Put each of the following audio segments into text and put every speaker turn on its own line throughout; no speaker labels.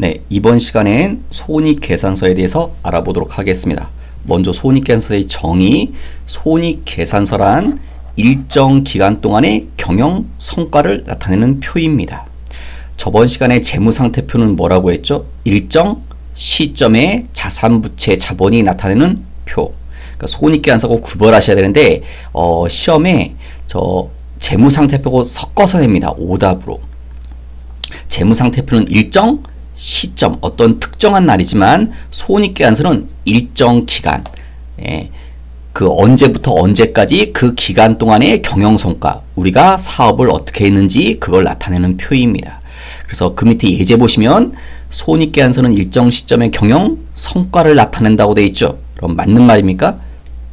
네, 이번 시간엔 손익계산서에 대해서 알아보도록 하겠습니다. 먼저 손익계산서의 정의, 손익계산서란 일정 기간 동안의 경영 성과를 나타내는 표입니다. 저번 시간에 재무상태표는 뭐라고 했죠? 일정 시점에 자산부채 자본이 나타내는 표. 그러니까 손익계산서하고 구별하셔야 되는데 시험에 재무상태표고 섞어서 냅니다. 오답으로. 재무상태표는 일정 시점, 어떤 특정한 날이지만 손익계산서는 일정 기간, 그 언제부터 언제까지 그 기간 동안의 경영성과, 우리가 사업을 어떻게 했는지 그걸 나타내는 표입니다. 그래서 그 밑에 예제 보시면 손익계산서는 일정 시점의 경영 성과를 나타낸다고 되어 있죠. 그럼 맞는 말입니까?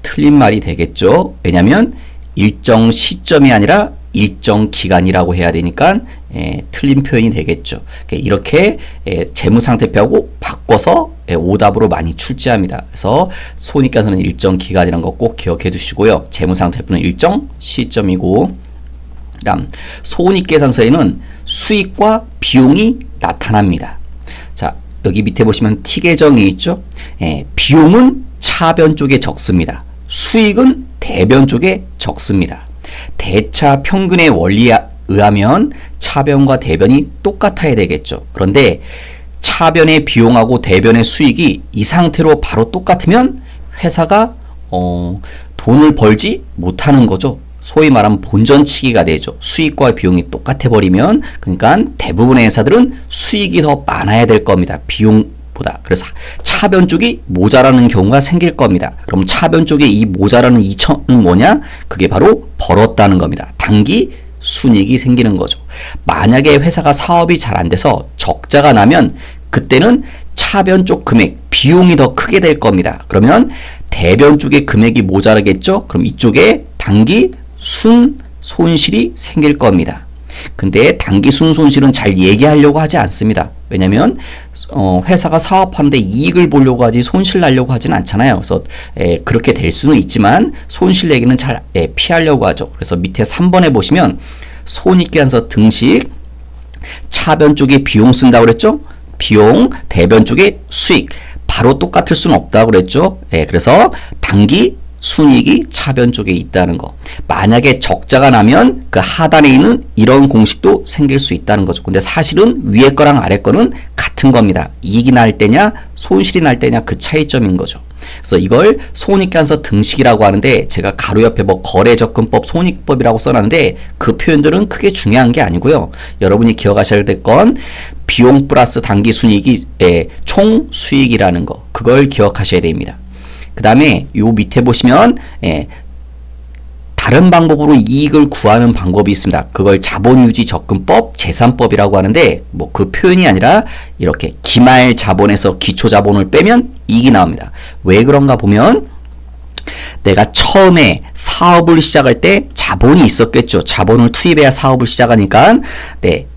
틀린 말이 되겠죠. 왜냐하면 일정 시점이 아니라 일정 기간이라고 해야 되니까 틀린 표현이 되겠죠. 이렇게 재무상태표하고 바꿔서 오답으로 많이 출제합니다. 그래서 손익계산서는 일정 기간이라는 거 꼭 기억해 두시고요. 재무상태표는 일정 시점이고, 다음 손익계산서에는 수익과 비용이 나타납니다. 자, 여기 밑에 보시면 T 계정이 있죠. 비용은 차변 쪽에 적습니다. 수익은 대변 쪽에 적습니다. 대차 평균의 원리에 의하면 차변과 대변이 똑같아야 되겠죠. 그런데 차변의 비용하고 대변의 수익이 이 상태로 바로 똑같으면 회사가 돈을 벌지 못하는 거죠. 소위 말하면 본전치기가 되죠. 수익과 비용이 똑같아 버리면. 그러니까 대부분의 회사들은 수익이 더 많아야 될 겁니다. 비용보다. 그래서 차변 쪽이 모자라는 경우가 생길 겁니다. 그럼 차변 쪽에 이 모자라는 2천은 뭐냐? 그게 바로 벌었다는 겁니다. 단기 순이익이 생기는 거죠. 만약에 회사가 사업이 잘 안 돼서 적자가 나면 그때는 차변 쪽 금액, 비용이 더 크게 될 겁니다. 그러면 대변 쪽의 금액이 모자라겠죠? 그럼 이쪽에 단기 손실이 생길 겁니다. 근데 단기 손실은 잘 얘기하려고 하지 않습니다. 왜냐면 회사가 사업하는데 이익을 보려고 하지 손실 나려고 하진 않잖아요. 그래서 그렇게 될 수는 있지만 손실 얘기는 잘 피하려고 하죠. 그래서 밑에 3번에 보시면 손익계산서 등식, 차변 쪽에 비용 쓴다고 그랬죠? 비용, 대변 쪽에 수익. 바로 똑같을 수는 없다고 그랬죠? 그래서 단기 순이익이 차변 쪽에 있다는 거. 만약에 적자가 나면 그 하단에 있는 이런 공식도 생길 수 있다는 거죠. 근데 사실은 위에 거랑 아래 거는 같은 겁니다. 이익이 날 때냐 손실이 날 때냐 그 차이점인 거죠. 그래서 이걸 손익계산서 등식이라고 하는데, 제가 가로 옆에 뭐 거래접근법, 손익법이라고 써놨는데 그 표현들은 크게 중요한 게 아니고요. 여러분이 기억하셔야 될 건 비용 플러스 단기 순이익이 총 수익이라는 거, 그걸 기억하셔야 됩니다. 그 다음에 요 밑에 보시면 다른 방법으로 이익을 구하는 방법이 있습니다. 그걸 자본유지접근법, 재산법이라고 하는데 뭐 그 표현이 아니라 이렇게 기말 자본에서 기초 자본을 빼면 이익이 나옵니다. 왜 그런가 보면 내가 처음에 사업을 시작할 때 자본이 있었겠죠. 자본을 투입해야 사업을 시작하니까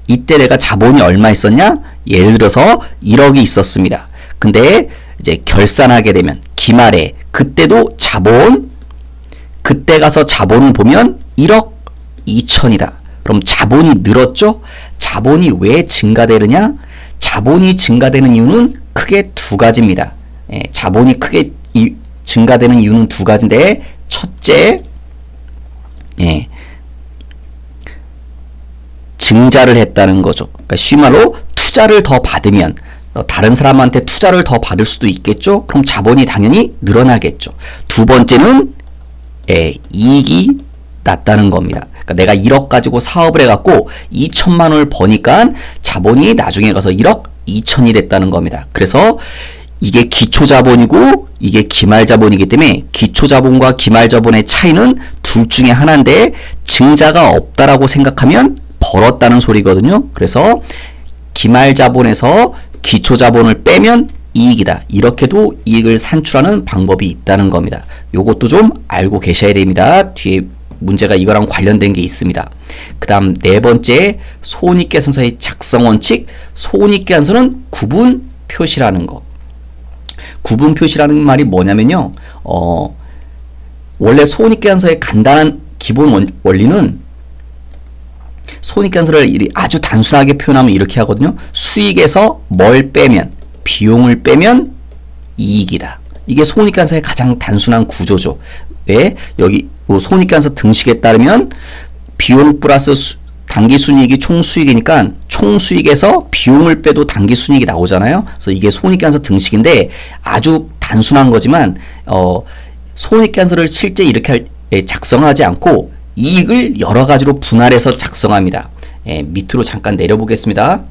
이때 내가 자본이 얼마 있었냐? 예를 들어서 1억이 있었습니다. 근데 이제 결산하게 되면 기말에 그때도 자본, 그때 가서 자본을 보면 1억 2천이다. 그럼 자본이 늘었죠? 자본이 왜 증가되느냐? 자본이 증가되는 이유는 크게 두 가지입니다. 자본이 크게 증가되는 이유는 두 가지인데, 첫째, 증자를 했다는 거죠. 그러니까 쉬운 말로 투자를 더 받으면, 다른 사람한테 투자를 더 받을 수도 있겠죠? 그럼 자본이 당연히 늘어나겠죠. 두 번째는 이익이 났다는 겁니다. 그러니까 내가 1억 가지고 사업을 해갖고 2천만 원을 버니까 자본이 나중에 가서 1억 2천이 됐다는 겁니다. 그래서 이게 기초자본이고 이게 기말자본이기 때문에 기초자본과 기말자본의 차이는 둘 중에 하나인데, 증자가 없다라고 생각하면 벌었다는 소리거든요. 그래서 기말자본에서 기초자본을 빼면 이익이다. 이렇게도 이익을 산출하는 방법이 있다는 겁니다. 요것도 좀 알고 계셔야 됩니다. 뒤에 문제가 이거랑 관련된 게 있습니다. 그 다음 네 번째, 손익계산서의 작성원칙. 손익계산서는 구분 표시라는 거. 구분 표시라는 말이 뭐냐면요, 원래 손익계산서의 간단한 기본 원리는 손익계산서를 아주 단순하게 표현하면 이렇게 하거든요. 수익에서 뭘 빼면, 비용을 빼면 이익이다. 이게 손익계산서의 가장 단순한 구조죠. 왜? 여기 손익계산서 등식에 따르면 비용 플러스 당기순이익이 총수익이니까 총수익에서 비용을 빼도 당기순이익이 나오잖아요. 그래서 이게 손익계산서 등식인데 아주 단순한 거지만 손익계산서를 실제 이렇게 작성하지 않고 이익을 여러 가지로 분할해서 작성합니다. 밑으로 잠깐 내려보겠습니다.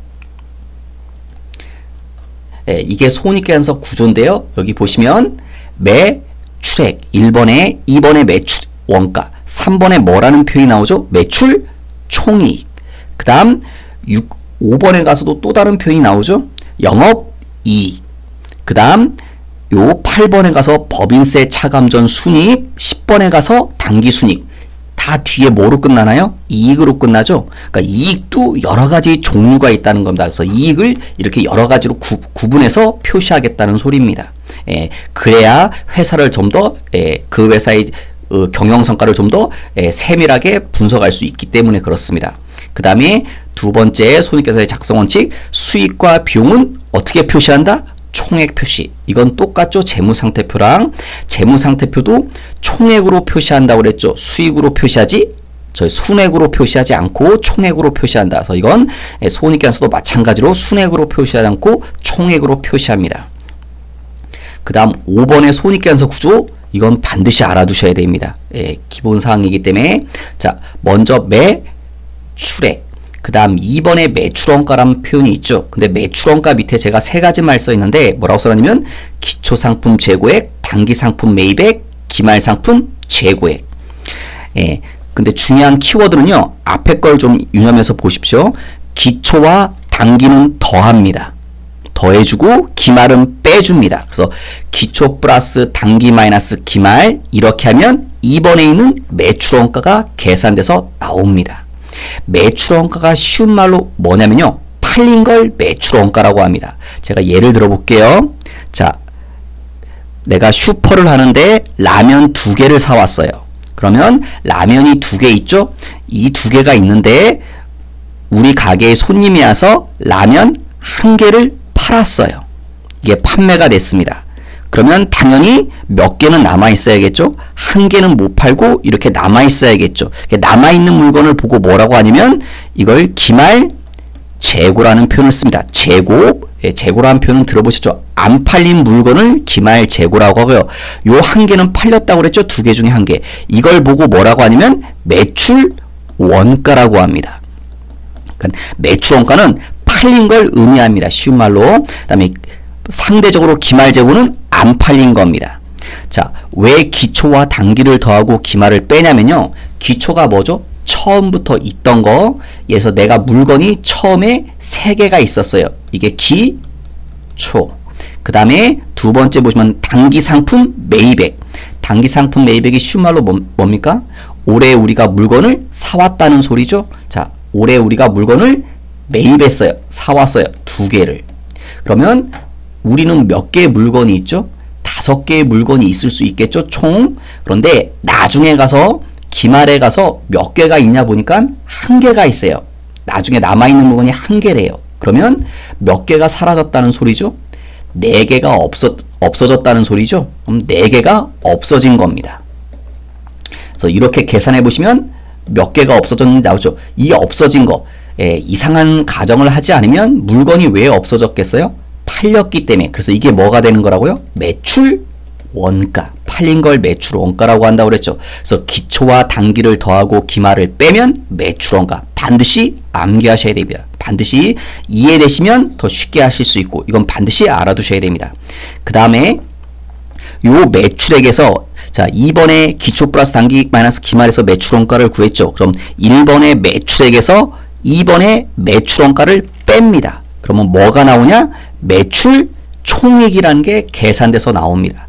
이게 손익계산서 구조인데요. 여기 보시면 매출액 1번에 2번에 매출 원가 3번에 뭐라는 표현이 나오죠? 매출 총이익. 그 다음 5번에 가서도 또 다른 표현이 나오죠? 영업이익. 그 다음 요 8번에 가서 법인세 차감 전 순이익, 10번에 가서 당기순이익. 다 뒤에 뭐로 끝나나요? 이익으로 끝나죠? 그러니까 이익도 여러 가지 종류가 있다는 겁니다. 그래서 이익을 이렇게 여러 가지로 구분해서 표시하겠다는 소리입니다. 그래야 회사를 좀 더, 그 회사의 경영성과를 좀 더 세밀하게 분석할 수 있기 때문에 그렇습니다. 그 다음에 두 번째 손익계산서의 작성 원칙, 수익과 비용은 어떻게 표시한다? 총액 표시. 이건 똑같죠. 재무상태표랑. 재무상태표도 총액으로 표시한다고 그랬죠. 수익으로 표시하지 저희 순액으로 표시하지 않고 총액으로 표시한다. 그래서 이건 손익계산서도 마찬가지로 순액으로 표시하지 않고 총액으로 표시합니다. 그 다음 5번의 손익계산서 구조, 이건 반드시 알아두셔야 됩니다. 기본사항이기 때문에. 자, 먼저 매출액. 그 다음 2번에 매출원가라는 표현이 있죠. 근데 매출원가 밑에 제가 세 가지말 써 있는데 뭐라고 써놨냐면 기초상품 재고액, 단기상품 매입액, 기말상품 재고액. 근데 중요한 키워드는요. 앞에 걸 좀 유념해서 보십시오. 기초와 단기는 더합니다. 더해주고 기말은 빼줍니다. 그래서 기초 플러스 단기 마이너스 기말 이렇게 하면 2번에 있는 매출원가가 계산돼서 나옵니다. 매출원가가 쉬운 말로 뭐냐면요. 팔린 걸 매출원가라고 합니다. 제가 예를 들어 볼게요. 자, 내가 슈퍼를 하는데 라면 2개를 사왔어요. 그러면 라면이 2개 있죠? 이 2개가 있는데 우리 가게에 손님이 와서 라면 1개를 팔았어요. 이게 판매가 됐습니다. 그러면 당연히 몇 개는 남아 있어야겠죠? 1개는 못 팔고 이렇게 남아 있어야겠죠. 남아 있는 물건을 보고 뭐라고 하냐면 이걸 기말 재고라는 표현을 씁니다. 재고, 재고라는 표현은 들어보셨죠? 안 팔린 물건을 기말 재고라고 하고요. 요 1개는 팔렸다고 그랬죠? 2개 중에 1개. 이걸 보고 뭐라고 하냐면 매출 원가라고 합니다. 그러니까 매출 원가는 팔린 걸 의미합니다. 쉬운 말로. 그 다음에 상대적으로 기말 재고는 안 팔린 겁니다. 자, 왜 기초와 단기를 더하고 기말을 빼냐면요. 기초가 뭐죠? 처음부터 있던 거. 예를 들어서 내가 물건이 처음에 3개가 있었어요. 이게 기초. 그 다음에 두 번째 보시면 단기 상품 매입액. 단기 상품 매입액이 쉬운 말로 뭡니까? 올해 우리가 물건을 사왔다는 소리죠. 자, 올해 우리가 물건을 매입했어요. 사왔어요. 2개를. 그러면 우리는 몇 개의 물건이 있죠? 5개의 물건이 있을 수 있겠죠? 총. 그런데 나중에 가서 기말에 가서 몇 개가 있냐 보니까 1개가 있어요. 나중에 남아있는 물건이 1개래요. 그러면 몇 개가 사라졌다는 소리죠? 4개가 없어졌다는 소리죠? 그럼 4개가 없어진 겁니다. 그래서 이렇게 계산해 보시면 몇 개가 없어졌는지 나오죠? 이 없어진 거. 이상한 가정을 하지 않으면 물건이 왜 없어졌겠어요? 팔렸기 때문에. 그래서 이게 뭐가 되는 거라고요? 매출 원가. 팔린 걸 매출 원가라고 한다고 그랬죠. 그래서 기초와 단기를 더하고 기말을 빼면 매출 원가. 반드시 암기하셔야 됩니다. 반드시 이해되시면 더 쉽게 하실 수 있고 이건 반드시 알아두셔야 됩니다. 그 다음에 요 매출액에서 자 2번에 기초 플러스 단기 마이너스 기말에서 매출 원가를 구했죠. 그럼 1번의 매출액에서 2번의 매출 원가를 뺍니다. 그러면 뭐가 나오냐? 매출 총액이라는 게 계산돼서 나옵니다.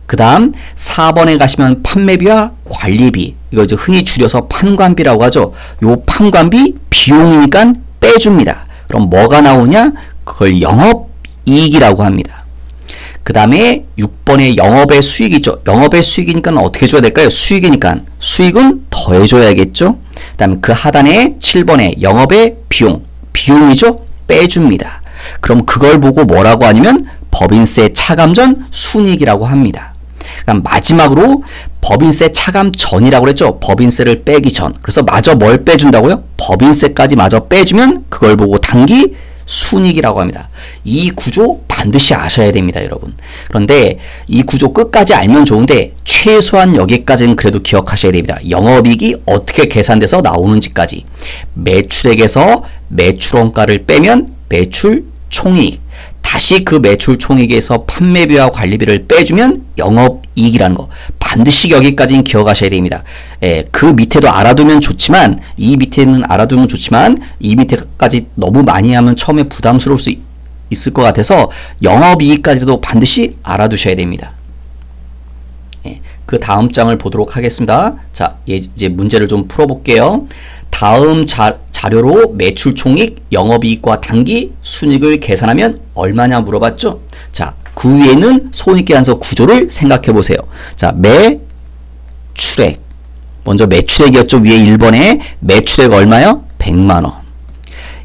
그 다음 4번에 가시면 판매비와 관리비, 이거 이제 흔히 줄여서 판관비라고 하죠. 요 판관비 비용이니까 빼줍니다. 그럼 뭐가 나오냐? 그걸 영업이익이라고 합니다. 그 다음에 6번에 영업의 수익이죠. 영업의 수익이니까 어떻게 줘야 될까요? 수익이니까 수익은 더해줘야겠죠. 그 다음에 그 하단에 7번에 영업의 비용이죠. 빼줍니다. 그럼 그걸 보고 뭐라고 하냐면 법인세 차감 전 순이익이라고 합니다. 그럼 마지막으로 법인세 차감 전이라고 그랬죠. 법인세를 빼기 전. 그래서 마저 뭘 빼준다고요? 법인세까지 마저 빼주면 그걸 보고 당기 순이익이라고 합니다. 이 구조 반드시 아셔야 됩니다, 여러분. 그런데 이 구조 끝까지 알면 좋은데 최소한 여기까지는 그래도 기억하셔야 됩니다. 영업이익이 어떻게 계산돼서 나오는지까지. 매출액에서 매출원가를 빼면 매출 총이익. 다시 그 매출 총익에서 판매비와 관리비를 빼주면 영업이익이라는 거 반드시 여기까지는 기억하셔야 됩니다. 그 밑에도 알아두면 좋지만 이 밑에는 알아두면 좋지만 이 밑에까지 너무 많이 하면 처음에 부담스러울 수 있을 것 같아서 영업이익까지도 반드시 알아두셔야 됩니다. 그 다음 장을 보도록 하겠습니다. 자, 이제 문제를 좀 풀어볼게요. 다음 자료로 매출 총익, 영업이익과 당기, 순이익을 계산하면 얼마냐 물어봤죠? 자, 그 위에는 손익계산서 구조를 생각해 보세요. 자, 매출액. 먼저 매출액이었죠. 위에 1번에 매출액 얼마요? 100만 원.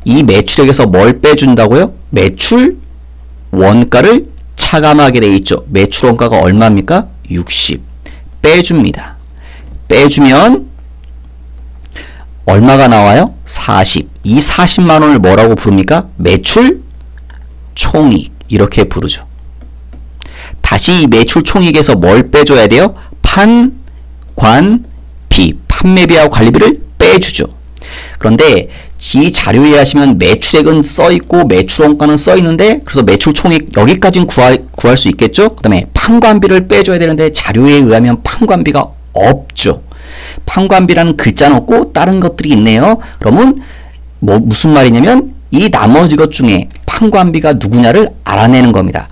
이 매출액에서 뭘 빼준다고요? 매출 원가를 차감하게 돼 있죠. 매출 원가가 얼마입니까? 60. 빼줍니다. 빼주면 얼마가 나와요? 40. 이 40만 원을 뭐라고 부릅니까? 매출 총익. 이렇게 부르죠. 다시 이 매출 총익에서 뭘 빼줘야 돼요? 판관비, 판매비와 관리비를 빼주죠. 그런데 이 자료에 하시면 매출액은 써있고 매출원가는 써있는데 그래서 매출 총익 여기까지는 구할 수 있겠죠? 그 다음에 판관비를 빼줘야 되는데 자료에 의하면 판관비가 없죠. 판관비라는 글자는 없고 다른 것들이 있네요. 그러면 무슨 말이냐면 이 나머지 것 중에 판관비가 누구냐를 알아내는 겁니다.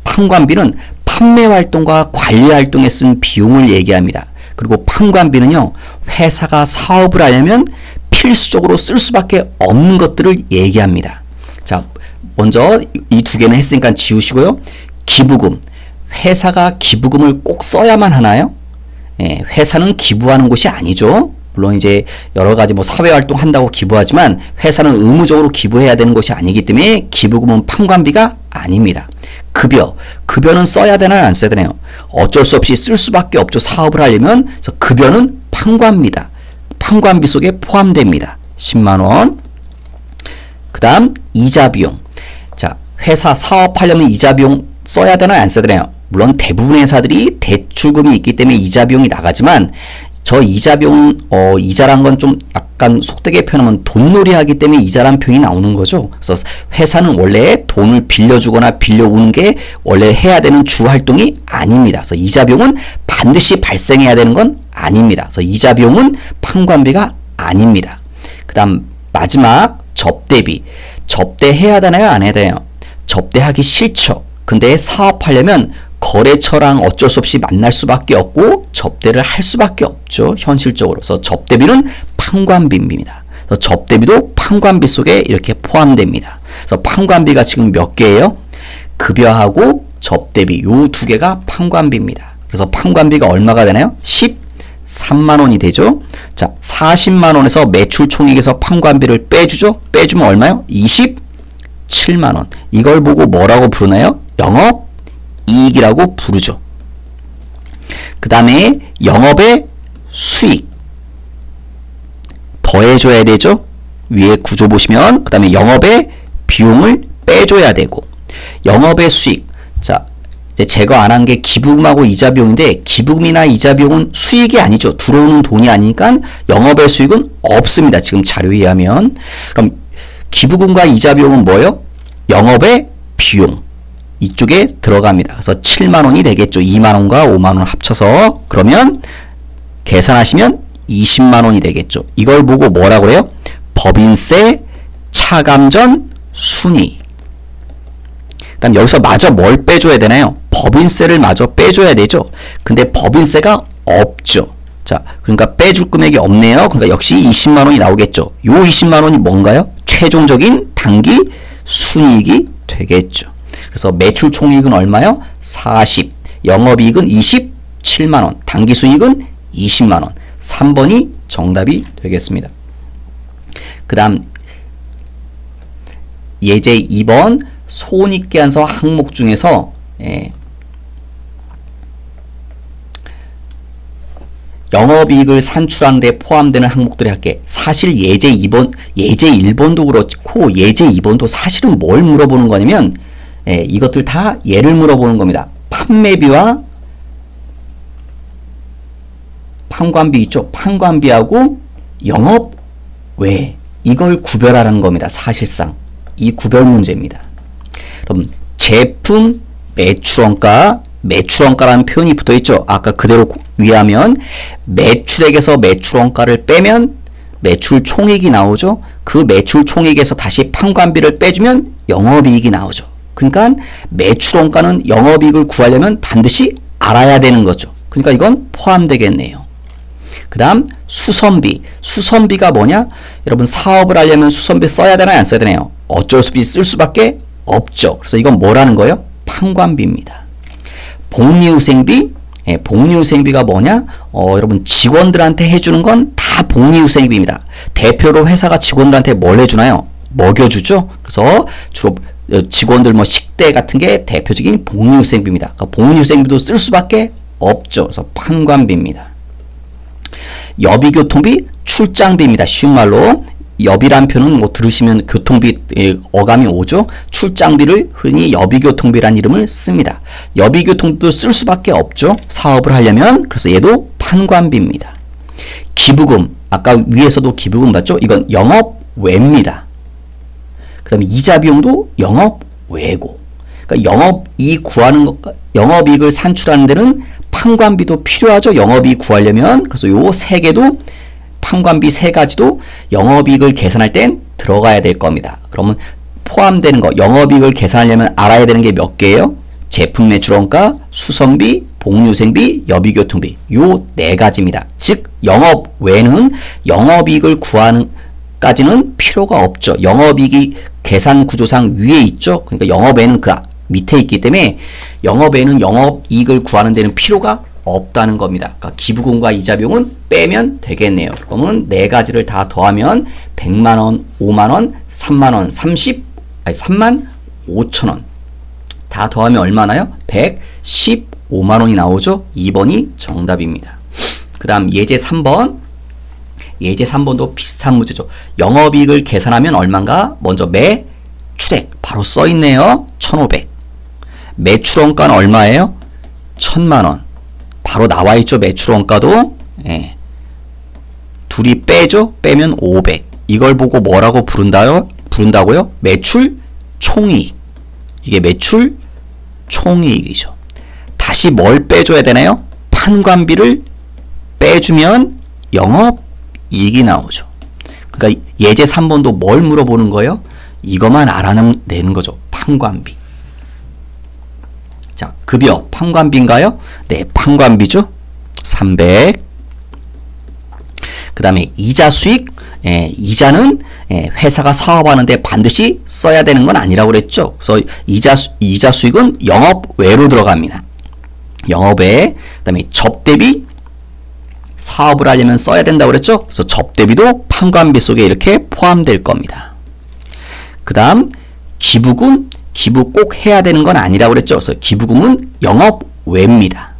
판관비는 판매활동과 관리활동에 쓴 비용을 얘기합니다. 그리고 판관비는요, 회사가 사업을 하려면 필수적으로 쓸 수밖에 없는 것들을 얘기합니다. 자, 먼저 이 두 개는 했으니까 지우시고요. 기부금. 회사가 기부금을 꼭 써야만 하나요? 회사는 기부하는 곳이 아니죠. 물론 이제 여러 가지 뭐 사회활동 한다고 기부하지만 회사는 의무적으로 기부해야 되는 것이 아니기 때문에 기부금은 판관비가 아닙니다. 급여는 써야 되나요? 안 써야 되나요? 어쩔 수 없이 쓸 수밖에 없죠. 사업을 하려면. 그래서 급여는 판관비다. 판관비 속에 포함됩니다. 10만 원. 그 다음 이자 비용. 자, 회사 사업하려면 이자 비용 써야 되나요? 안 써야 되나요? 물론 대부분의 회사들이 대출금이 있기 때문에 이자 비용이 나가지만 저 이자 비용은 이자란 건 좀 약간 속되게 표현하면 돈놀이 하기 때문에 이자란 표현이 나오는 거죠. 그래서 회사는 원래 돈을 빌려주거나 빌려오는 게 원래 해야 되는 주 활동이 아닙니다. 그래서 이자 비용은 반드시 발생해야 되는 건 아닙니다. 그래서 이자 비용은 판관비가 아닙니다. 그 다음 마지막 접대비. 접대해야 되나요? 안 해야 되나요? 접대하기 싫죠. 근데 사업하려면 거래처랑 어쩔 수 없이 만날 수밖에 없고 접대를 할 수밖에 없죠. 현실적으로. 그래서 접대비는 판관비입니다. 그래서 접대비도 판관비 속에 이렇게 포함됩니다. 그래서 판관비가 지금 몇 개예요? 급여하고 접대비 요 두 개가 판관비입니다. 그래서 판관비가 얼마가 되나요? 13만 원이 되죠. 자, 40만 원에서 매출 총액에서 판관비를 빼주죠. 빼주면 얼마요? 27만 원. 이걸 보고 뭐라고 부르나요? 영업 이익이라고 부르죠. 그 다음에 영업의 수익 더해줘야 되죠. 위에 구조 보시면 그 다음에 영업의 비용을 빼줘야 되고 영업의 수익. 자, 이제 제거 안 한 게 기부금하고 이자 비용인데 기부금이나 이자 비용은 수익이 아니죠. 들어오는 돈이 아니니까 영업의 수익은 없습니다. 지금 자료에 의하면. 그럼 기부금과 이자 비용은 뭐예요? 영업의 비용. 이쪽에 들어갑니다. 그래서 7만 원이 되겠죠. 2만 원과 5만 원 합쳐서. 그러면 계산하시면 20만 원이 되겠죠. 이걸 보고 뭐라고 그래요? 법인세 차감 전 순이익. 그다음 여기서 마저 뭘 빼줘야 되나요? 법인세를 마저 빼줘야 되죠. 근데 법인세가 없죠. 자, 그러니까 빼줄 금액이 없네요. 그러니까 역시 20만 원이 나오겠죠. 요 20만 원이 뭔가요? 최종적인 당기 순이익이 되겠죠. 그래서 매출 총이익은 얼마요? 40, 영업이익은 27만원, 당기순이익은 20만원. 3번이 정답이 되겠습니다. 그 다음 예제 2번 손익계산서 항목 중에서 영업이익을 산출하는 데 포함되는 항목들을 할게. 사실 예제 1번도 그렇고 예제 2번도 사실은 뭘 물어보는 거냐면 이것들 다 예를 물어보는 겁니다. 판매비와 판관비 있죠. 판관비하고 영업외 이걸 구별하라는 겁니다. 사실상 이 구별 문제입니다. 그럼 제품 매출원가, 매출원가라는 표현이 붙어있죠. 아까 그대로 위하면 매출액에서 매출원가를 빼면 매출 총액이 나오죠. 그 매출 총액에서 다시 판관비를 빼주면 영업이익이 나오죠. 그러니까 매출원가는 영업이익을 구하려면 반드시 알아야 되는 거죠. 그러니까 이건 포함되겠네요. 그 다음 수선비. 수선비가 뭐냐? 여러분 사업을 하려면 수선비 써야 되나요? 안 써야 되나요? 어쩔 수 없이 쓸 수밖에 없죠. 그래서 이건 뭐라는 거예요? 판관비입니다. 복리후생비. 복리후생비가 뭐냐? 여러분 직원들한테 해주는 건 다 복리후생비입니다. 대표로 회사가 직원들한테 뭘 해주나요? 먹여주죠. 그래서 주로 직원들 뭐 식대 같은 게 대표적인 복리후생비입니다. 그러니까 복리후생비도 쓸 수밖에 없죠. 그래서 판관비입니다. 여비교통비, 출장비입니다. 쉬운 말로 여비란 표는 뭐 들으시면 교통비 어감이 오죠. 출장비를 흔히 여비교통비란 이름을 씁니다. 여비교통비도 쓸 수밖에 없죠. 사업을 하려면. 그래서 얘도 판관비입니다. 기부금, 아까 위에서도 기부금 봤죠. 이건 영업외입니다. 그 다음에 이자 비용도 영업외고. 그러니까 영업이익 구하는 것, 영업이익을 산출하는 데는 판관비도 필요하죠. 영업이익 구하려면. 그래서 요 세 개도 판관비 세 가지도 영업이익을 계산할 땐 들어가야 될 겁니다. 그러면 포함되는 거, 영업이익을 계산하려면 알아야 되는 게 몇 개예요? 제품 매출원가, 수선비, 복리후생비, 여비교통비. 요 네 가지입니다. 즉 영업 외는 영업이익을 구하는 까지는 필요가 없죠. 영업이익이 계산 구조상 위에 있죠. 그러니까 영업외는 그 밑에 있기 때문에 영업외는 영업이익을 구하는 데는 필요가 없다는 겁니다. 그러니까 기부금과 이자 비용은 빼면 되겠네요. 그러면 네 가지를 다 더하면 100만원, 5만원, 3만원, 3만 5천원. 다 더하면 얼마나요? 115만원이 나오죠. 2번이 정답입니다. 그 다음 예제 3번. 예제 3번도 비슷한 문제죠. 영업이익을 계산하면 얼마인가? 먼저 매출액 바로 써있네요. 1,500. 매출원가는 얼마예요? 1,000만원. 바로 나와있죠. 매출원가도. 예. 둘이 빼죠. 빼면 500. 이걸 보고 뭐라고 부른다고요? 매출 총이익. 이게 매출 총이익이죠. 다시 뭘 빼줘야 되나요? 판관비를 빼주면 영업이익이 나오죠. 그러니까 예제 3번도 뭘 물어보는 거예요? 이것만 알아내는 거죠. 판관비. 자, 급여 판관비인가요? 네, 판관비죠. 300. 그 다음에 이자 수익. 이자는 회사가 사업하는데 반드시 써야 되는 건 아니라고 그랬죠. 그래서 이자 수익은 영업외로 들어갑니다. 영업외. 그 다음에 접대비. 사업을 하려면 써야 된다고 그랬죠. 그래서 접대비도 판관비 속에 이렇게 포함될 겁니다. 그 다음 기부금. 기부 꼭 해야 되는 건 아니라고 그랬죠. 그래서 기부금은 영업외입니다.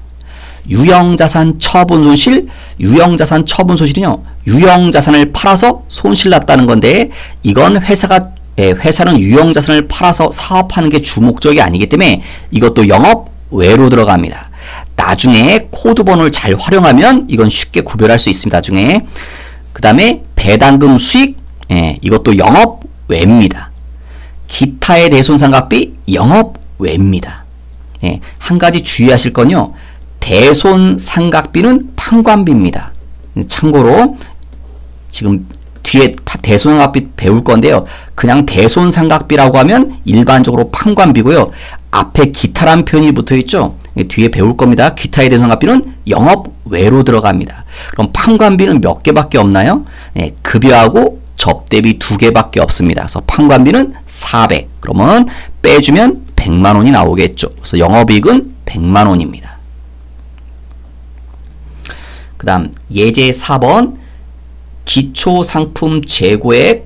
유형자산 처분 손실. 유형자산 처분 손실은요, 유형자산을 팔아서 손실 났다는 건데, 이건 회사는 유형자산을 팔아서 사업하는 게 주목적이 아니기 때문에 이것도 영업외로 들어갑니다. 나중에 코드번호를 잘 활용하면 이건 쉽게 구별할 수 있습니다. 나중에. 그 다음에 배당금 수익. 이것도 영업외입니다. 기타의 대손상각비 영업외입니다. 한 가지 주의하실 건요. 대손상각비는 판관비입니다. 참고로 지금 뒤에 대손상각비 배울 건데요. 그냥 대손상각비라고 하면 일반적으로 판관비고요. 앞에 기타란 표현이 붙어있죠. 뒤에 배울 겁니다. 기타의 대손상각비는 영업외로 들어갑니다. 그럼 판관비는 몇 개밖에 없나요? 급여하고 접대비 2개밖에 없습니다. 그래서 판관비는 400. 그러면 빼주면 100만원이 나오겠죠. 그래서 영업이익은 100만 원입니다. 그 다음 예제 4번 기초상품 재고액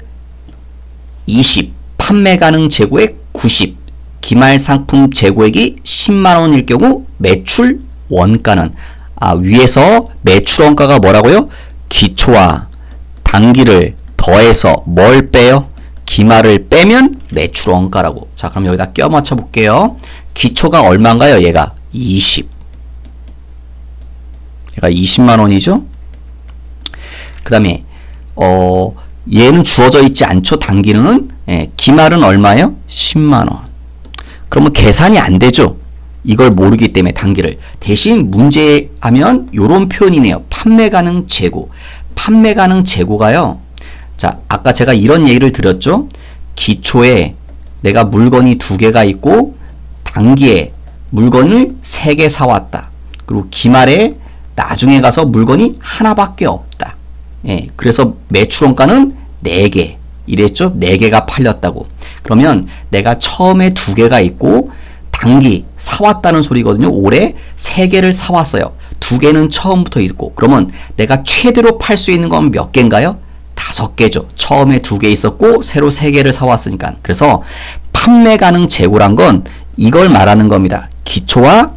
20, 판매 가능 재고액 90, 기말상품 재고액이 10만원일 경우 매출 원가는 위에서 매출 원가가 뭐라고요? 기초와 단기를 더해서 뭘 빼요? 기말을 빼면 매출 원가라고. 자, 그럼 여기다 껴 맞춰 볼게요. 기초가 얼마인가요? 얘가 20. 얘가 20만원이죠? 그 다음에 얘는 주어져 있지 않죠? 단기는. 기말은 얼마예요? 10만원. 그러면 계산이 안 되죠? 이걸 모르기 때문에 단기를. 대신 문제 하면 요런 표현이네요. 판매 가능 재고. 판매 가능 재고가요. 자, 아까 제가 이런 얘기를 드렸죠? 기초에 내가 물건이 2개가 있고 단기에 물건을 3개 사왔다. 그리고 기말에 나중에 가서 물건이 하나밖에 없다. 그래서 매출원가는 4개. 이랬죠? 4개가 팔렸다고. 그러면 내가 처음에 2개가 있고 단기 사왔다는 소리거든요. 올해 3개를 사왔어요. 2개는 처음부터 있고. 그러면 내가 최대로 팔 수 있는 건 몇 개인가요? 5개죠. 처음에 2개 있었고 새로 3개를 사왔으니까. 그래서 판매 가능 재고란 건 이걸 말하는 겁니다. 기초와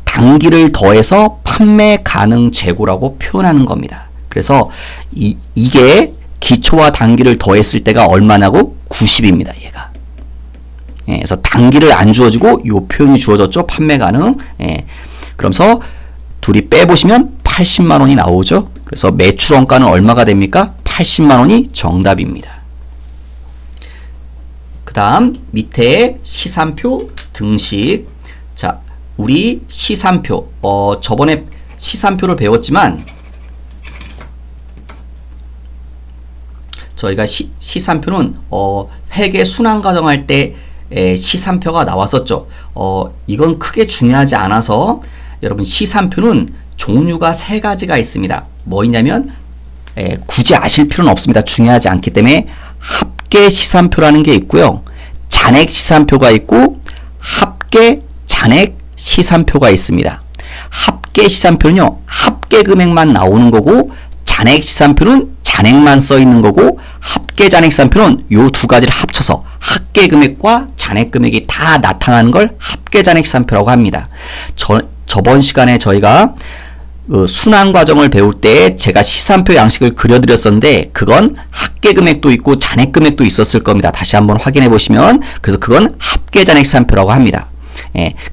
단기를 더해서 판매 가능 재고라고 표현하는 겁니다. 그래서 이게 기초와 단기를 더했을 때가 얼마냐고? 90입니다. 얘가. 그래서 단기를 안 주어지고 요 표현이 주어졌죠. 판매 가능. 그러면서 둘이 빼보시면 80만원이 나오죠. 그래서 매출 원가는 얼마가 됩니까? 80만원이 정답입니다. 그 다음 밑에 시산표 등식. 자, 우리 시산표 저번에 시산표를 배웠지만 저희가 시산표는 회계 순환 과정할 때 시산표가 나왔었죠. 이건 크게 중요하지 않아서 여러분 시산표는 종류가 3가지가 있습니다. 뭐 있냐면 굳이 아실 필요는 없습니다. 중요하지 않기 때문에 합계 시산표라는 게 있고요. 잔액 시산표가 있고 합계 잔액 시산표가 있습니다. 합계 시산표는요. 합계 금액만 나오는 거고 잔액 시산표는 잔액만 써 있는 거고 합계 잔액 시산표는 요 2가지를 합쳐서 합계 금액과 잔액 금액이 다 나타나는 걸 합계 잔액 시산표라고 합니다. 저번 시간에 저희가 순환 과정을 배울 때 제가 시산표 양식을 그려드렸었는데 그건 합계 금액도 있고 잔액 금액도 있었을 겁니다. 다시 한번 확인해 보시면 그래서 그건 합계 잔액 시산표라고 합니다.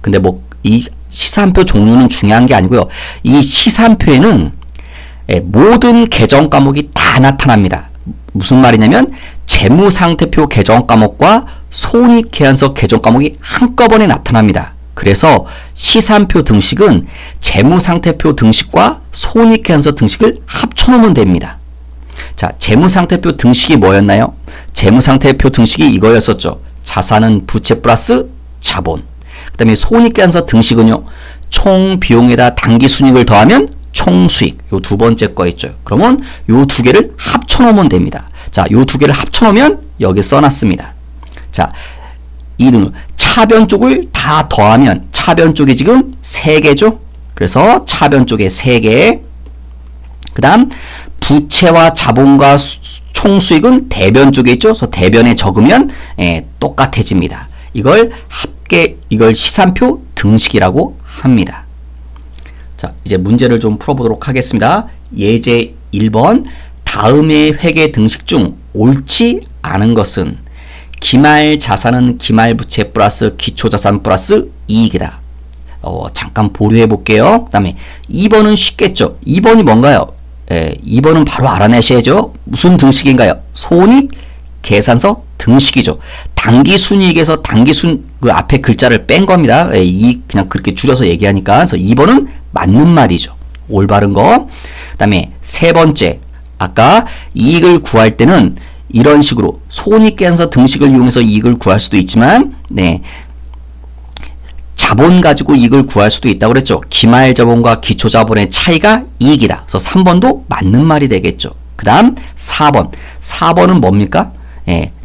근데 뭐 이 시산표 종류는 중요한 게 아니고요. 이 시산표에는 모든 계정 과목이 다 나타납니다. 무슨 말이냐면 재무상태표 계정 과목과 손익계산서 계정 과목이 한꺼번에 나타납니다. 그래서 시산표 등식은 재무상태표 등식과 손익계산서 등식을 합쳐놓으면 됩니다. 자, 재무상태표 등식이 뭐였나요? 재무상태표 등식이 이거였었죠. 자산은 부채 플러스 자본. 그 다음에 손익계산서 등식은요. 총 비용에다 당기 순이익을 더하면 총수익. 요 2번째 거 있죠. 그러면 요 2개를 합쳐놓으면 됩니다. 자, 요 2개를 합쳐놓으면 여기 써놨습니다. 자, 이 차변 쪽을 다 더하면 차변 쪽이 지금 3개죠. 그래서 차변 쪽에 3개. 그 다음 부채와 자본과 총수익은 대변 쪽에 있죠. 그래서 대변에 적으면 똑같아집니다. 이걸 이걸 시산표 등식이라고 합니다. 자, 이제 문제를 좀 풀어보도록 하겠습니다. 예제 1번. 다음의 회계 등식 중 옳지 않은 것은 기말 자산은 기말 부채 플러스 기초 자산 플러스 이익이다. 잠깐 보류해 볼게요. 그 다음에 2번은 쉽겠죠. 2번이 뭔가요? 2번은 바로 알아내셔야죠. 무슨 등식인가요? 손익 계산서 등식이죠. 당기순이익에서 그 앞에 글자를 뺀 겁니다. 그냥 그렇게 줄여서 얘기하니까. 그래서 2번은 맞는 말이죠. 올바른 거. 그 다음에 3번째. 아까 이익을 구할 때는 이런 식으로 손익계산서 등식을 이용해서 이익을 구할 수도 있지만 자본 가지고 이익을 구할 수도 있다고 그랬죠. 기말자본과 기초자본의 차이가 이익이다. 그래서 3번도 맞는 말이 되겠죠. 그 다음 4번. 4번은 뭡니까?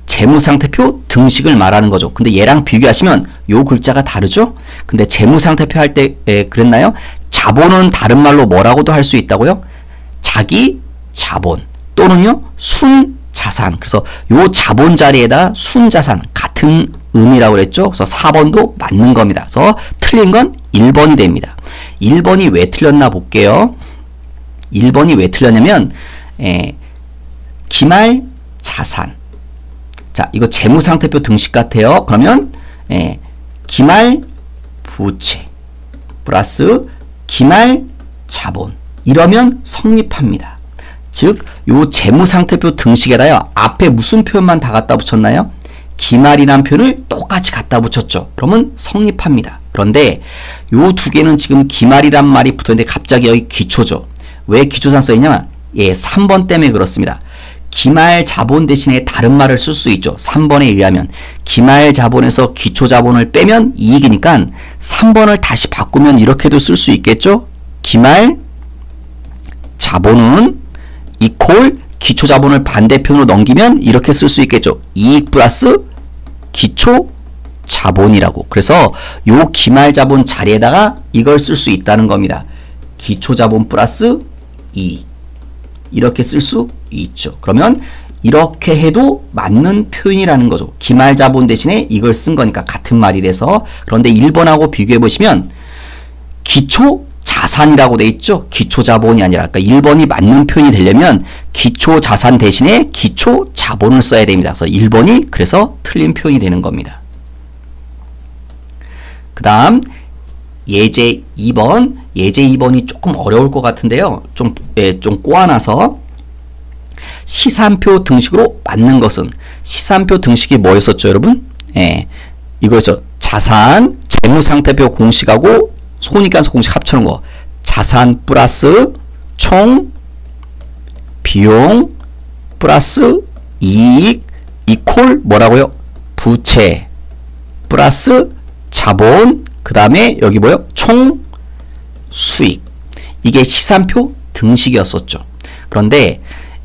재무상태표 등식을 말하는 거죠. 근데 얘랑 비교하시면 요 글자가 다르죠? 근데 재무상태표 할 때 그랬나요? 자본은 다른 말로 뭐라고도 할 수 있다고요? 자기 자본 또는요 순자산. 그래서 요 자본 자리에다 순자산 같은 의미라고 그랬죠. 그래서 4번도 맞는 겁니다. 그래서 틀린 건 1번이 됩니다. 1번이 왜 틀렸나 볼게요. 1번이 왜 틀렸냐면 기말 자산. 자, 이거 재무상태표 등식 같아요. 그러면 기말 부채 플러스 기말 자본 이러면 성립합니다. 즉, 요 재무상태표 등식에다요 앞에 무슨 표현만 다 갖다 붙였나요? 기말이란 표현을 똑같이 갖다 붙였죠. 그러면 성립합니다. 그런데 요 두 개는 지금 기말이란 말이 붙었는데 갑자기 여기 기초죠. 왜 기초산 써있냐면 3번 때문에 그렇습니다. 기말 자본 대신에 다른 말을 쓸 수 있죠. 3번에 의하면 기말 자본에서 기초 자본을 빼면 이익이니까 3번을 다시 바꾸면 이렇게도 쓸 수 있겠죠. 기말 자본은 이퀄 기초 자본을 반대편으로 넘기면 이렇게 쓸 수 있겠죠. 이익 플러스 기초 자본이라고. 그래서 요 기말 자본 자리에다가 이걸 쓸 수 있다는 겁니다. 기초 자본 플러스 이익. 이렇게 쓸 수 있죠. 그러면 이렇게 해도 맞는 표현이라는 거죠. 기말 자본 대신에 이걸 쓴 거니까 같은 말이라서. 그런데 1번하고 비교해 보시면 기초 자산이라고 돼 있죠. 기초 자본이 아니라. 그러니까 1번이 맞는 표현이 되려면 기초 자산 대신에 기초 자본을 써야 됩니다. 그래서 1번이 그래서 틀린 표현이 되는 겁니다. 그 다음 예제 2번. 예제 2번이 조금 어려울 것 같은데요. 좀 꼬아놔서 시산표 등식으로 맞는 것은 시산표 등식이 뭐였었죠, 여러분? 이거죠. 자산, 재무상태표 공식하고 손익간섭 공식 합쳐놓은 거. 자산 플러스 총 비용 플러스 이익 이퀄 뭐라고요? 부채 플러스 자본 그 다음에 여기 뭐요? 총 수익. 이게 시산표 등식이었었죠. 그런데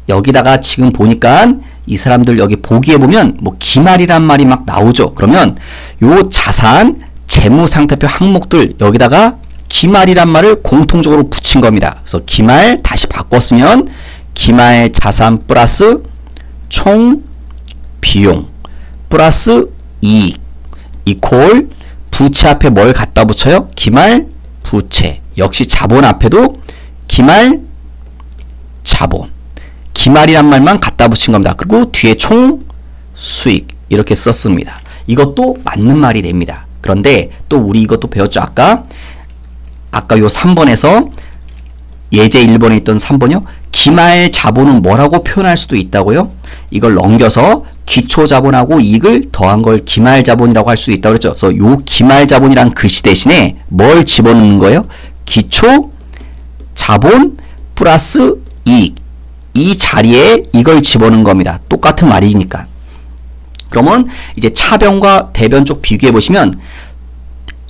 여기다가 지금 보니까 이 사람들 여기 보기에 보면 뭐 기말이란 말이 막 나오죠. 그러면 요 자산 재무상태표 항목들 여기다가 기말이란 말을 공통적으로 붙인 겁니다. 그래서 기말 다시 바꿨으면 기말 자산 플러스 총 비용 플러스 이익 이퀄 부채 앞에 뭘 갖다 붙여요? 기말 부채. 역시 자본 앞에도 기말 자본. 기말이란 말만 갖다 붙인 겁니다. 그리고 뒤에 총 수익 이렇게 썼습니다. 이것도 맞는 말이 됩니다. 그런데 또 우리 이것도 배웠죠. 아까 요 3번에서 예제 1번에 있던 3번이요. 기말 자본은 뭐라고 표현할 수도 있다고요? 이걸 넘겨서 기초 자본하고 이익을 더한 걸 기말 자본이라고 할 수 있다고 그랬죠. 그래서 요 기말 자본이란 글씨 대신에 뭘 집어넣는 거예요? 기초 자본 플러스 이익. 이 자리에 이걸 집어넣은 겁니다. 똑같은 말이니까. 그러면 이제 차변과 대변 쪽 비교해 보시면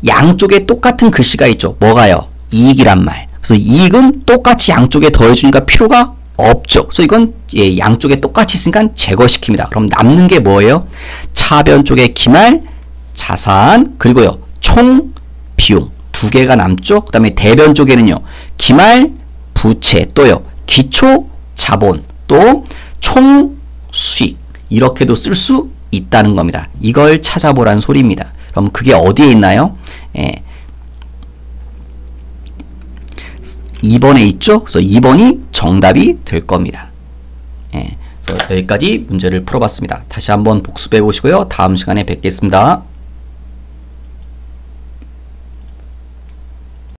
양쪽에 똑같은 글씨가 있죠. 뭐가요? 이익이란 말. 그래서 이익은 똑같이 양쪽에 더해주니까 필요가 없죠. 그래서 이건 양쪽에 똑같이 있으니까 제거시킵니다. 그럼 남는 게 뭐예요? 차변 쪽에 기말, 자산, 그리고요 총 비용 두 개가 남죠. 그 다음에 대변 쪽에는요 기말, 부채, 또요 기초 자본, 또 총 수익 이렇게도 쓸 수 있다는 겁니다. 이걸 찾아보라는 소리입니다. 그럼 그게 어디에 있나요? 2번에 있죠? 그래서 2번이 정답이 될 겁니다. 그래서 여기까지 문제를 풀어봤습니다. 다시 한번 복습해 보시고요. 다음 시간에 뵙겠습니다.